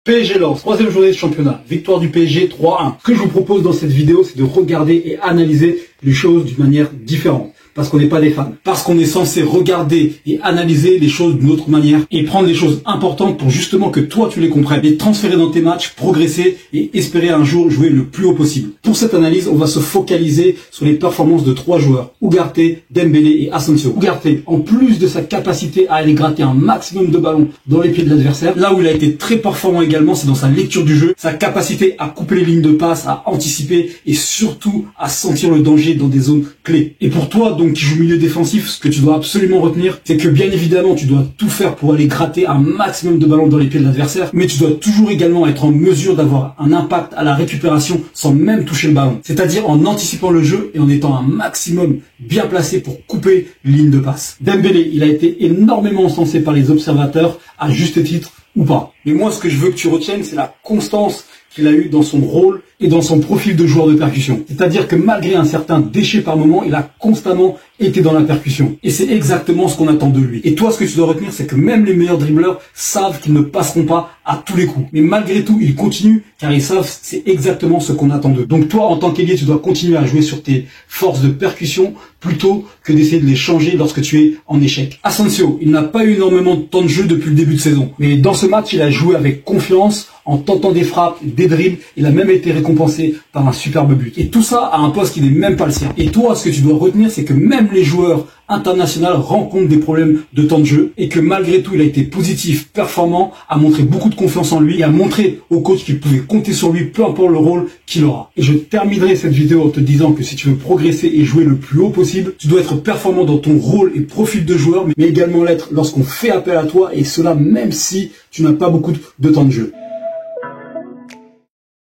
PSG Lens, troisième journée de championnat, victoire du PSG 3-1. Ce que je vous propose dans cette vidéo, c'est de regarder et analyser les choses d'une manière différente. Parce qu'on n'est pas des fans. Parce qu'on est censé regarder et analyser les choses d'une autre manière et prendre les choses importantes pour justement que toi tu les comprennes, les transférer dans tes matchs, progresser et espérer un jour jouer le plus haut possible. Pour cette analyse, on va se focaliser sur les performances de trois joueurs, Ugarte, Dembélé et Asensio. Ugarte, en plus de sa capacité à aller gratter un maximum de ballons dans les pieds de l'adversaire, là où il a été très performant également, c'est dans sa lecture du jeu, sa capacité à couper les lignes de passe, à anticiper et surtout à sentir le danger dans des zones clés. Et pour toi, donc, qui joue milieu défensif, ce que tu dois absolument retenir, c'est que bien évidemment, tu dois tout faire pour aller gratter un maximum de ballons dans les pieds de l'adversaire, mais tu dois toujours également être en mesure d'avoir un impact à la récupération sans même toucher le ballon. C'est-à-dire en anticipant le jeu et en étant un maximum bien placé pour couper les lignes de passe. Dembélé, il a été énormément encensé par les observateurs, à juste titre ou pas. Mais moi, ce que je veux que tu retiennes, c'est la constance qu'il a eu dans son rôle et dans son profil de joueur de percussion. C'est-à-dire que malgré un certain déchet par moment, il a constamment été dans la percussion. Et c'est exactement ce qu'on attend de lui. Et toi, ce que tu dois retenir, c'est que même les meilleurs dribbleurs savent qu'ils ne passeront pas à tous les coups. Mais malgré tout, ils continuent, car ils savent c'est exactement ce qu'on attend d'eux. Donc toi, en tant qu'ailier, tu dois continuer à jouer sur tes forces de percussion plutôt que d'essayer de les changer lorsque tu es en échec. Asensio, il n'a pas eu énormément de temps de jeu depuis le début de saison. Mais dans ce match, il a joué avec confiance, en tentant des frappes, des dribbles. Il a même été récompensé par un superbe but. Et tout ça à un poste qui n'est même pas le sien. Et toi, ce que tu dois retenir, c'est que même les joueurs internationaux rencontrent des problèmes de temps de jeu et que malgré tout, il a été positif, performant, a montré beaucoup de confiance en lui et a montré au coach qu'il pouvait compter sur lui, peu importe le rôle qu'il aura. Et je terminerai cette vidéo en te disant que si tu veux progresser et jouer le plus haut possible, tu dois être performant dans ton rôle et profil de joueur, mais également l'être lorsqu'on fait appel à toi, et cela même si tu n'as pas beaucoup de temps de jeu.